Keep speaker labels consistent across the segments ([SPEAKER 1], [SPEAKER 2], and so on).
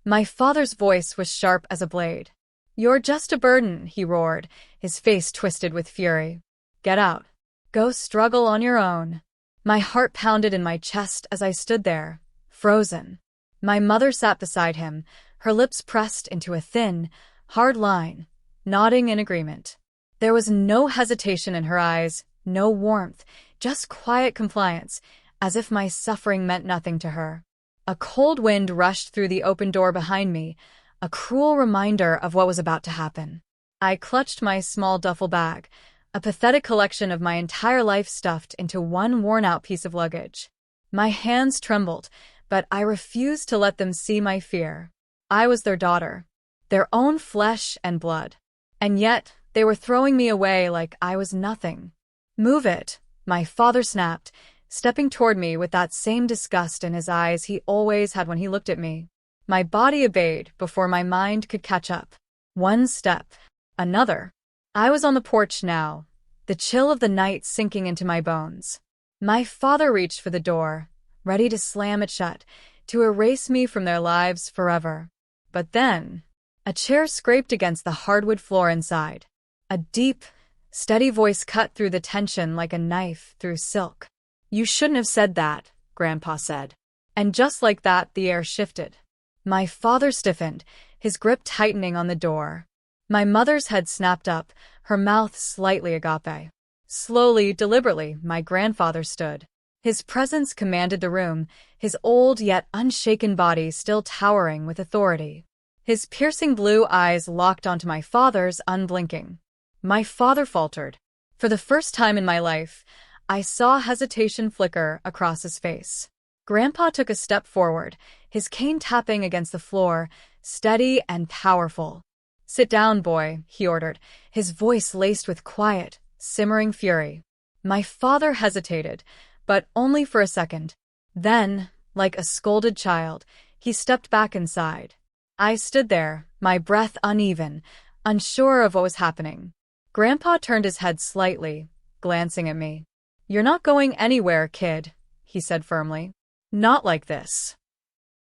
[SPEAKER 1] My father's voice was sharp as a blade. "You're just a burden," he roared, his face twisted with fury. "Get out. Go struggle on your own." My heart pounded in my chest as I stood there, frozen. My mother sat beside him, her lips pressed into a thin, hard line, nodding in agreement. There was no hesitation in her eyes, no warmth, just quiet compliance, as if my suffering meant nothing to her. A cold wind rushed through the open door behind me, a cruel reminder of what was about to happen. I clutched my small duffel bag, a pathetic collection of my entire life stuffed into one worn-out piece of luggage. My hands trembled, but I refused to let them see my fear. I was their daughter, their own flesh and blood. And yet, they were throwing me away like I was nothing. "Move it," my father snapped, stepping toward me with that same disgust in his eyes he always had when he looked at me. My body obeyed before my mind could catch up. One step, another. I was on the porch now, the chill of the night sinking into my bones. My father reached for the door, ready to slam it shut, to erase me from their lives forever. But then, a chair scraped against the hardwood floor inside. A deep, steady voice cut through the tension like a knife through silk. "You shouldn't have said that," Grandpa said. And just like that, the air shifted. My father stiffened, his grip tightening on the door. My mother's head snapped up, her mouth slightly agape. Slowly, deliberately, my grandfather stood. His presence commanded the room, his old yet unshaken body still towering with authority. His piercing blue eyes locked onto my father's, unblinking. My father faltered. For the first time in my life, I saw hesitation flicker across his face. Grandpa took a step forward, his cane tapping against the floor, steady and powerful. "Sit down, boy," he ordered, his voice laced with quiet, simmering fury. My father hesitated, but only for a second. Then, like a scolded child, he stepped back inside. I stood there, my breath uneven, unsure of what was happening. Grandpa turned his head slightly, glancing at me. "You're not going anywhere, kid," he said firmly. "Not like this."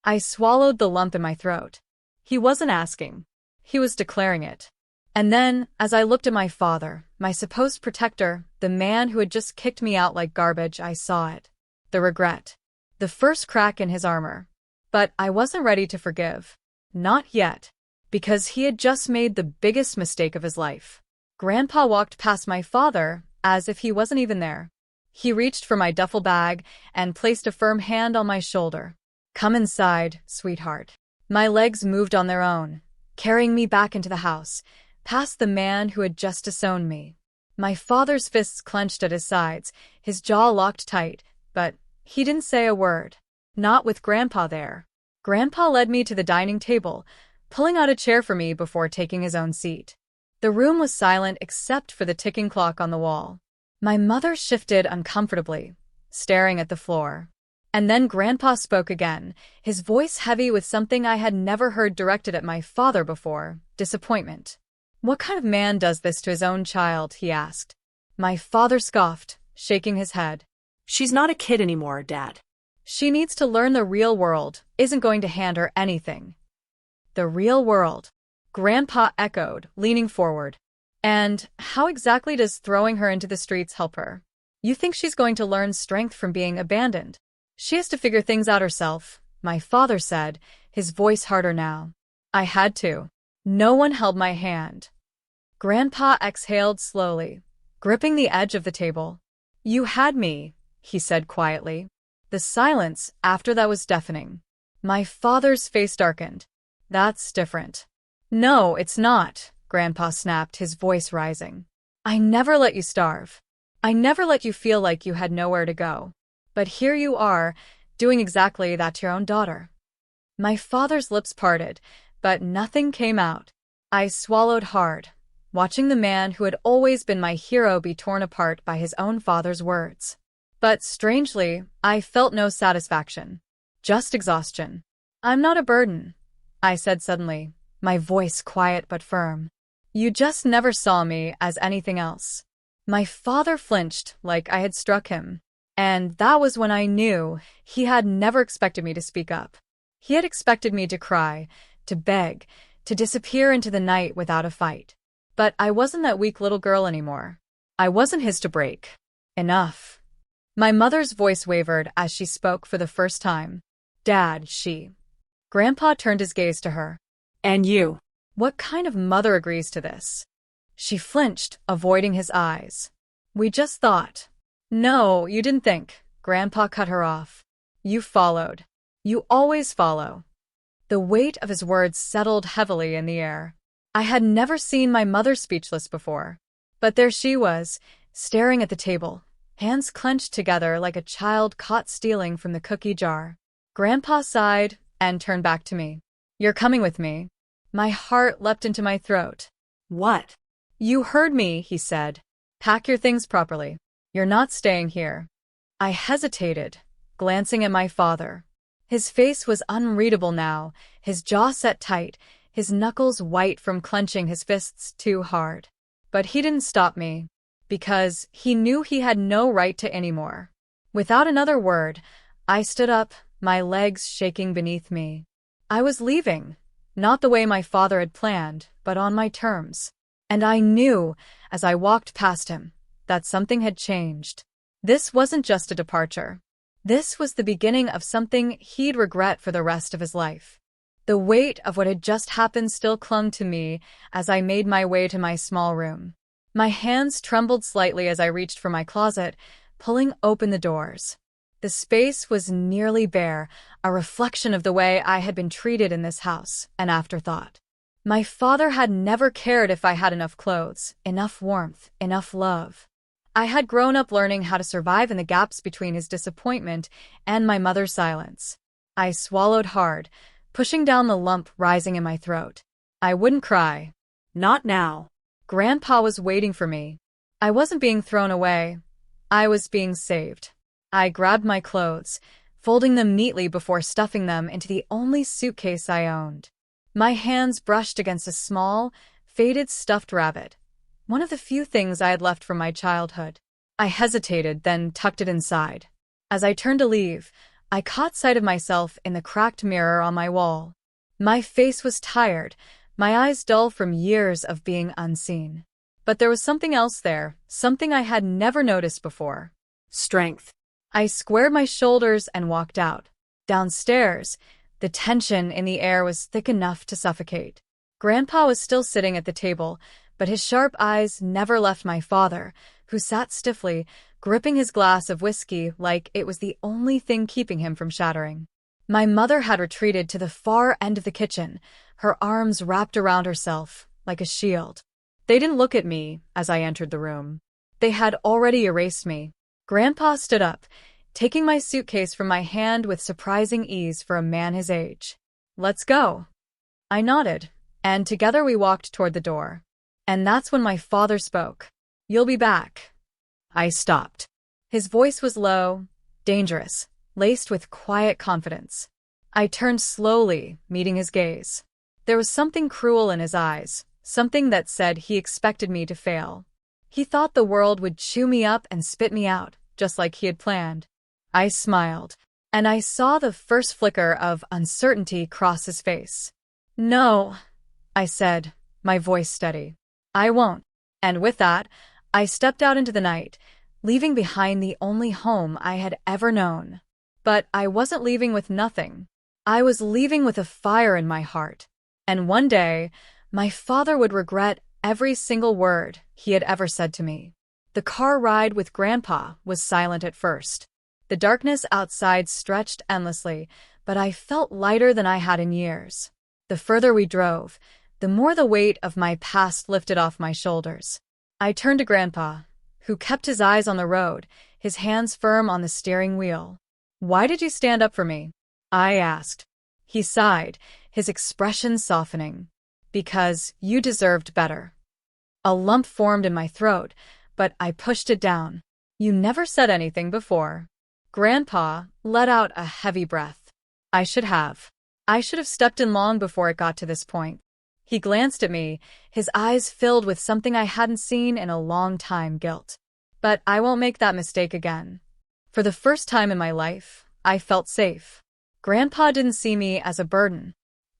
[SPEAKER 1] I swallowed the lump in my throat. He wasn't asking. He was declaring it. And then, as I looked at my father, my supposed protector, the man who had just kicked me out like garbage, I saw it. The regret. The first crack in his armor. But I wasn't ready to forgive. Not yet. Because he had just made the biggest mistake of his life. Grandpa walked past my father, as if he wasn't even there. He reached for my duffel bag and placed a firm hand on my shoulder. "Come inside, sweetheart." My legs moved on their own, carrying me back into the house, past the man who had just disowned me. My father's fists clenched at his sides, his jaw locked tight, but he didn't say a word. Not with Grandpa there. Grandpa led me to the dining table, pulling out a chair for me before taking his own seat. The room was silent except for the ticking clock on the wall. My mother shifted uncomfortably, staring at the floor. And then Grandpa spoke again, his voice heavy with something I had never heard directed at my father before: disappointment. "What kind of man does this to his own child?" he asked. My father scoffed, shaking his head.
[SPEAKER 2] "She's not a kid anymore, Dad.
[SPEAKER 1] She needs to learn the real world isn't going to hand her anything." "The real world," Grandpa echoed, leaning forward. "And how exactly does throwing her into the streets help her? You think she's going to learn strength from being abandoned? She has to figure things out herself," my father said, his voice harder now. I had to. No one held my hand. Grandpa exhaled slowly, gripping the edge of the table. "You had me," he said quietly. The silence after that was deafening. My father's face darkened. "That's different." "No, it's not," Grandpa snapped, his voice rising. "I never let you starve. I never let you feel like you had nowhere to go. But here you are, doing exactly that to your own daughter." My father's lips parted, but nothing came out. I swallowed hard, watching the man who had always been my hero be torn apart by his own father's words. But strangely, I felt no satisfaction. Just exhaustion. "I'm not a burden," I said suddenly, my voice quiet but firm. "You just never saw me as anything else." My father flinched like I had struck him. And that was when I knew he had never expected me to speak up. He had expected me to cry, to beg, to disappear into the night without a fight. But I wasn't that weak little girl anymore. I wasn't his to break. Enough. My mother's voice wavered as she spoke for the first time. Dad, she. Grandpa turned his gaze to her.
[SPEAKER 2] And you?
[SPEAKER 1] What kind of mother agrees to this? She flinched, avoiding his eyes. We just thought. No, you didn't think. Grandpa cut her off. You followed. You always follow. The weight of his words settled heavily in the air. I had never seen my mother speechless before. But there she was, staring at the table, hands clenched together like a child caught stealing from the cookie jar. Grandpa sighed and turned back to me. You're coming with me. My heart leapt into my throat.
[SPEAKER 2] What?
[SPEAKER 1] You heard me, he said. Pack your things properly. You're not staying here. I hesitated, glancing at my father. His face was unreadable now, his jaw set tight, his knuckles white from clenching his fists too hard. But he didn't stop me, because he knew he had no right to any more. Without another word, I stood up, my legs shaking beneath me. I was leaving, not the way my father had planned, but on my terms. And I knew, as I walked past him, that something had changed. This wasn't just a departure. This was the beginning of something he'd regret for the rest of his life. The weight of what had just happened still clung to me as I made my way to my small room. My hands trembled slightly as I reached for my closet, pulling open the doors. The space was nearly bare, a reflection of the way I had been treated in this house, an afterthought. My father had never cared if I had enough clothes, enough warmth, enough love. I had grown up learning how to survive in the gaps between his disappointment and my mother's silence. I swallowed hard, pushing down the lump rising in my throat. I wouldn't cry.
[SPEAKER 2] Not now.
[SPEAKER 1] Grandpa was waiting for me. I wasn't being thrown away. I was being saved. I grabbed my clothes, folding them neatly before stuffing them into the only suitcase I owned. My hands brushed against a small, faded stuffed rabbit, one of the few things I had left from my childhood. I hesitated, then tucked it inside. As I turned to leave, I caught sight of myself in the cracked mirror on my wall. My face was tired, my eyes dull from years of being unseen. But there was something else there, something I had never noticed before.
[SPEAKER 2] Strength.
[SPEAKER 1] I squared my shoulders and walked out. Downstairs, the tension in the air was thick enough to suffocate. Grandpa was still sitting at the table, but his sharp eyes never left my father, who sat stiffly, gripping his glass of whiskey like it was the only thing keeping him from shattering. My mother had retreated to the far end of the kitchen, her arms wrapped around herself like a shield. They didn't look at me as I entered the room. They had already erased me. Grandpa stood up, taking my suitcase from my hand with surprising ease for a man his age. Let's go. I nodded, and together we walked toward the door. And that's when my father spoke. You'll be back. I stopped. His voice was low, dangerous, laced with quiet confidence. I turned slowly, meeting his gaze. There was something cruel in his eyes, something that said he expected me to fail. He thought the world would chew me up and spit me out, just like he had planned. I smiled, and I saw the first flicker of uncertainty cross his face. No, I said, my voice steady. I won't. And with that, I stepped out into the night, leaving behind the only home I had ever known. But I wasn't leaving with nothing. I was leaving with a fire in my heart. And one day, my father would regret every single word he had ever said to me. The car ride with Grandpa was silent at first. The darkness outside stretched endlessly, but I felt lighter than I had in years. The further we drove, the more the weight of my past lifted off my shoulders. I turned to Grandpa, who kept his eyes on the road, his hands firm on the steering wheel. Why did you stand up for me? I asked. He sighed, his expression softening. Because you deserved better. A lump formed in my throat, but I pushed it down. You never said anything before. Grandpa let out a heavy breath. I should have. I should have stepped in long before it got to this point. He glanced at me, his eyes filled with something I hadn't seen in a long time, guilt. But I won't make that mistake again. For the first time in my life, I felt safe. Grandpa didn't see me as a burden.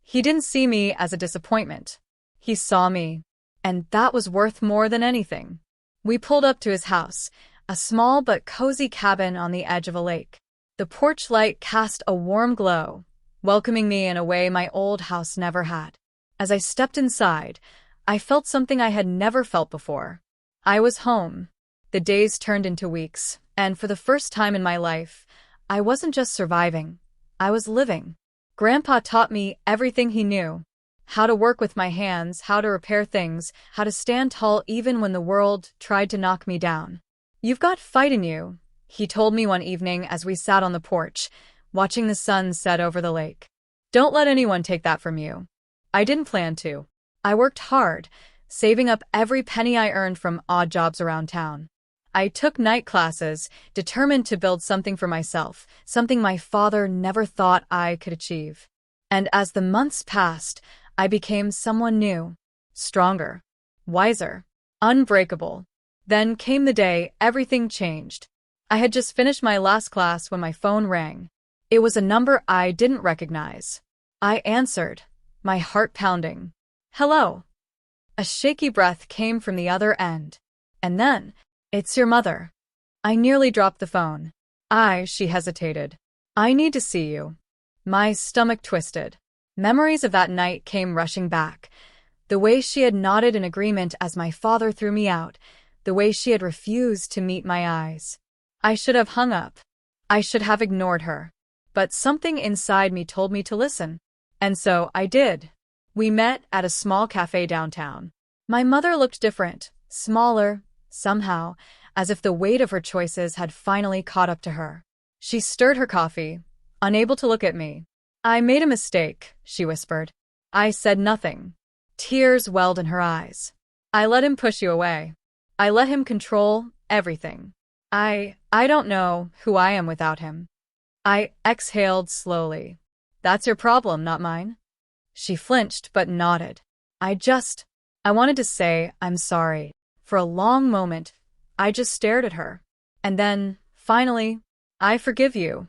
[SPEAKER 1] He didn't see me as a disappointment. He saw me, and that was worth more than anything. We pulled up to his house, a small but cozy cabin on the edge of a lake. The porch light cast a warm glow, welcoming me in a way my old house never had. As I stepped inside, I felt something I had never felt before. I was home. The days turned into weeks, and for the first time in my life, I wasn't just surviving, I was living. Grandpa taught me everything he knew. How to work with my hands, how to repair things, how to stand tall even when the world tried to knock me down. "You've got fight in you," he told me one evening as we sat on the porch, watching the sun set over the lake. "Don't let anyone take that from you." I didn't plan to. I worked hard, saving up every penny I earned from odd jobs around town. I took night classes, determined to build something for myself, something my father never thought I could achieve. And as the months passed, I became someone new, stronger, wiser, unbreakable. Then came the day everything changed. I had just finished my last class when my phone rang. It was a number I didn't recognize. I answered, my heart pounding. "Hello." A shaky breath came from the other end. And then, "It's your mother." I nearly dropped the phone. She hesitated. "I need to see you." My stomach twisted. Memories of that night came rushing back. The way she had nodded in agreement as my father threw me out. The way she had refused to meet my eyes. I should have hung up. I should have ignored her. But something inside me told me to listen. And so I did. We met at a small cafe downtown. My mother looked different, smaller, somehow, as if the weight of her choices had finally caught up to her. She stirred her coffee, unable to look at me. "I made a mistake," she whispered. I said nothing. Tears welled in her eyes. "I let him push you away. I let him control everything. I don't know who I am without him." I exhaled slowly. "That's your problem, not mine." She flinched but nodded. I wanted to say, "I'm sorry." For a long moment, I just stared at her. And then, finally, "I forgive you."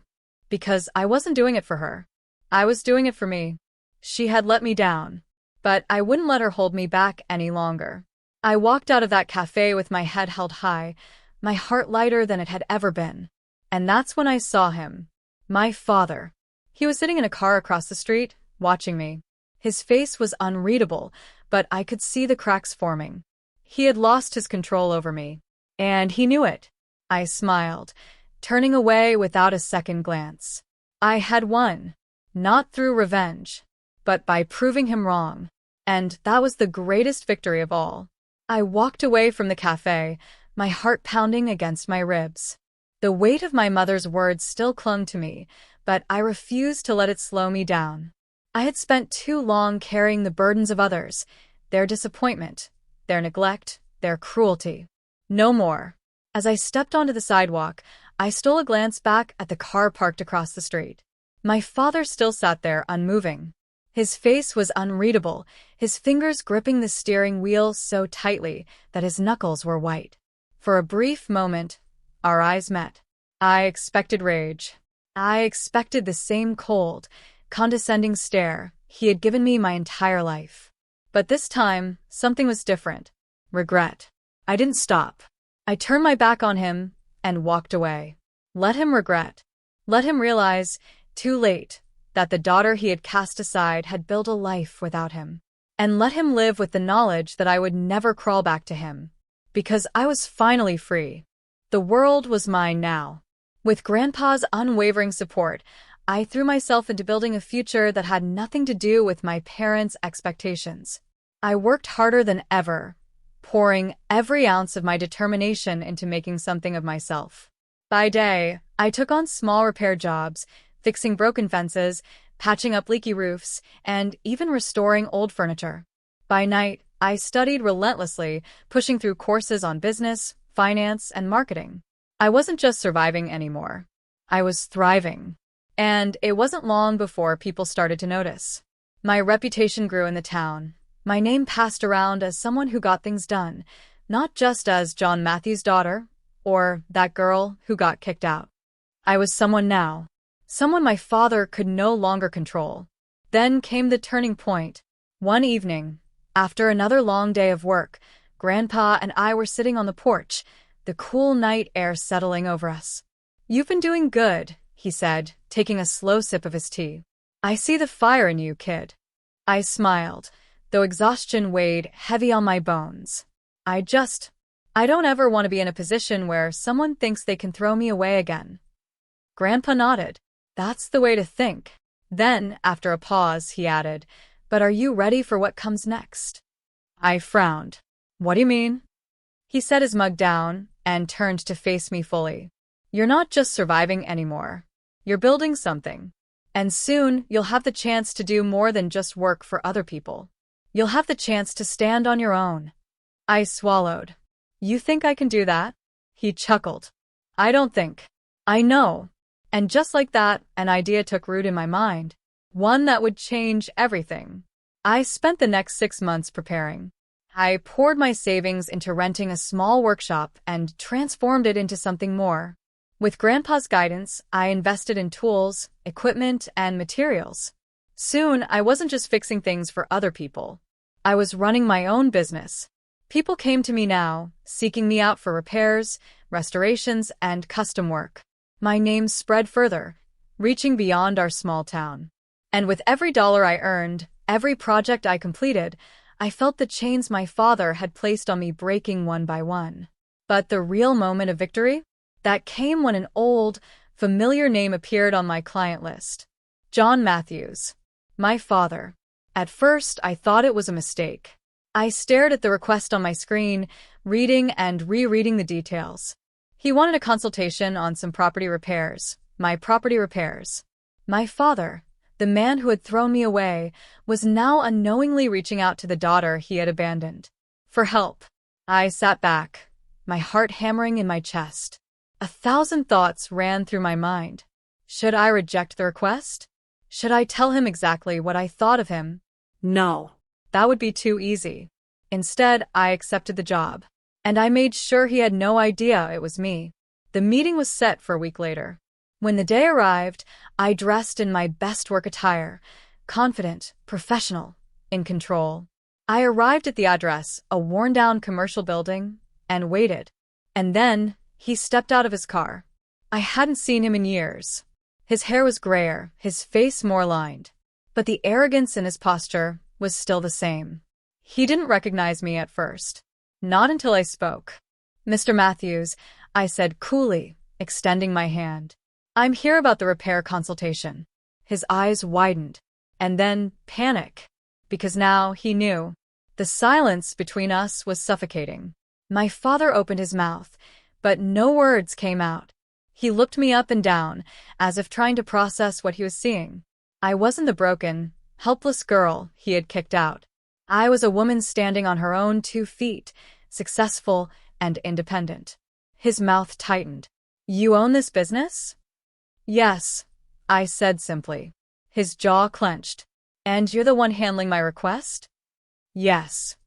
[SPEAKER 1] Because I wasn't doing it for her. I was doing it for me. She had let me down. But I wouldn't let her hold me back any longer. I walked out of that cafe with my head held high, my heart lighter than it had ever been. And that's when I saw him. My father. He was sitting in a car across the street, watching me. His face was unreadable, but I could see the cracks forming. He had lost his control over me. And he knew it. I smiled, turning away without a second glance. I had won. Not through revenge, but by proving him wrong. And that was the greatest victory of all. I walked away from the cafe, my heart pounding against my ribs. The weight of my mother's words still clung to me, but I refused to let it slow me down. I had spent too long carrying the burdens of others, their disappointment, their neglect, their cruelty. No more. As I stepped onto the sidewalk, I stole a glance back at the car parked across the street. My father still sat there, unmoving. His face was unreadable, his fingers gripping the steering wheel so tightly that his knuckles were white. For a brief moment, our eyes met. I expected rage. I expected the same cold, condescending stare he had given me my entire life. But this time, something was different. Regret. I didn't stop. I turned my back on him and walked away. Let him regret. Let him realize, too late, that the daughter he had cast aside had built a life without him. And let him live with the knowledge that I would never crawl back to him. Because I was finally free. The world was mine now. With Grandpa's unwavering support, I threw myself into building a future that had nothing to do with my parents' expectations. I worked harder than ever, pouring every ounce of my determination into making something of myself. By day, I took on small repair jobs, fixing broken fences, patching up leaky roofs, and even restoring old furniture. By night, I studied relentlessly, pushing through courses on business, finance, and marketing. I wasn't just surviving anymore. I was thriving. And it wasn't long before people started to notice. My reputation grew in the town. My name passed around as someone who got things done, not just as John Matthews' daughter, or that girl who got kicked out. I was someone now. Someone my father could no longer control. Then came the turning point. One evening, after another long day of work, Grandpa and I were sitting on the porch, the cool night air settling over us. "You've been doing good," he said, taking a slow sip of his tea. "I see the fire in you, kid." I smiled, though exhaustion weighed heavy on my bones. I don't ever want to be in a position where someone thinks they can throw me away again." Grandpa nodded. "That's the way to think." Then, after a pause, he added, "But are you ready for what comes next?" I frowned. "What do you mean?" He set his mug down and turned to face me fully. "You're not just surviving anymore. You're building something. And soon, you'll have the chance to do more than just work for other people. You'll have the chance to stand on your own." I swallowed. "You think I can do that?" He chuckled. "I don't think. I know." And just like that, an idea took root in my mind. One that would change everything. I spent the next 6 months preparing. I poured my savings into renting a small workshop and transformed it into something more. With Grandpa's guidance, I invested in tools, equipment, and materials. Soon, I wasn't just fixing things for other people. I was running my own business. People came to me now, seeking me out for repairs, restorations, and custom work. My name spread further, reaching beyond our small town. And with every dollar I earned, every project I completed, I felt the chains my father had placed on me breaking one by one. But the real moment of victory? That came when an old, familiar name appeared on my client list. John Matthews. My father. At first, I thought it was a mistake. I stared at the request on my screen, reading and rereading the details. He wanted a consultation on some property repairs. My property repairs. My father, the man who had thrown me away, was now unknowingly reaching out to the daughter he had abandoned. For help. I sat back, my heart hammering in my chest. 1,000 thoughts ran through my mind. Should I reject the request? Should I tell him exactly what I thought of him?
[SPEAKER 2] No.
[SPEAKER 1] That would be too easy. Instead, I accepted the job. And I made sure he had no idea it was me. The meeting was set for a week later. When the day arrived, I dressed in my best work attire, confident, professional, in control. I arrived at the address, a worn-down commercial building, and waited. And then, he stepped out of his car. I hadn't seen him in years. His hair was grayer, his face more lined. But the arrogance in his posture was still the same. He didn't recognize me at first. Not until I spoke. "Mr. Matthews," I said coolly, extending my hand. "I'm here about the repair consultation." His eyes widened. And then panic. Because now he knew. The silence between us was suffocating. My father opened his mouth, but no words came out. He looked me up and down, as if trying to process what he was seeing. I wasn't the broken, helpless girl he had kicked out. I was a woman standing on her own 2 feet, successful and independent. His mouth tightened. "You own this business?" "Yes," I said simply. His jaw clenched. "And you're the one handling my request?" "Yes."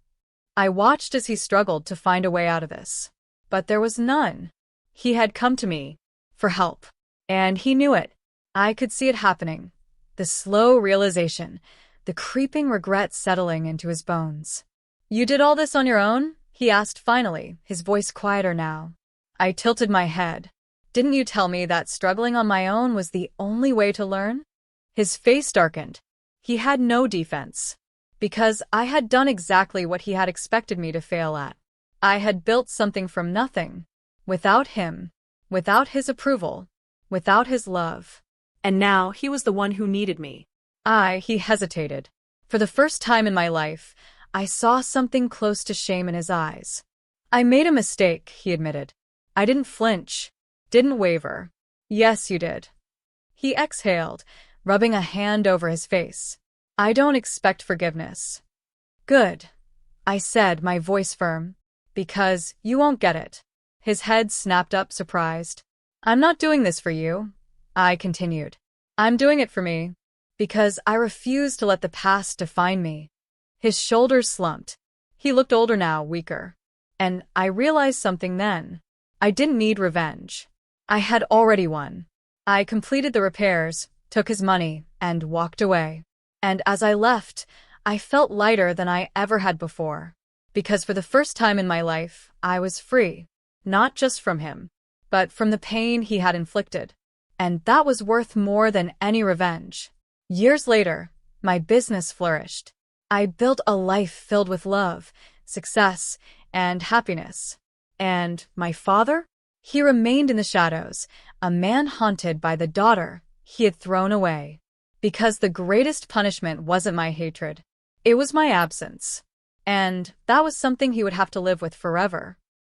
[SPEAKER 1] I watched as he struggled to find a way out of this. But there was none. He had come to me for help. And he knew it. I could see it happening. The slow realization, the creeping regret settling into his bones. "You did all this on your own?" he asked finally, his voice quieter now. I tilted my head. "Didn't you tell me that struggling on my own was the only way to learn?" His face darkened. He had no defense. Because I had done exactly what he had expected me to fail at. I had built something from nothing. Without him. Without his approval. Without his love.
[SPEAKER 2] And now he was the one who needed me.
[SPEAKER 1] He hesitated. For the first time in my life, I saw something close to shame in his eyes. "I made a mistake," he admitted. "I didn't flinch. Didn't waver." "Yes, you did." He exhaled, rubbing a hand over his face. "I don't expect forgiveness." "Good," I said, my voice firm. "Because you won't get it." His head snapped up, surprised. "I'm not doing this for you," I continued. "I'm doing it for me. Because I refuse to let the past define me." His shoulders slumped. He looked older now, weaker. And I realized something then. I didn't need revenge. I had already won. I completed the repairs, took his money, and walked away. And as I left, I felt lighter than I ever had before. Because for the first time in my life, I was free. Not just from him, but from the pain he had inflicted. And that was worth more than any revenge. Years later, my business flourished. I built a life filled with love, success, and happiness. And my father? He remained in the shadows, a man haunted by the daughter he had thrown away. Because the greatest punishment wasn't my hatred. It was my absence. And that was something he would have to live with forever.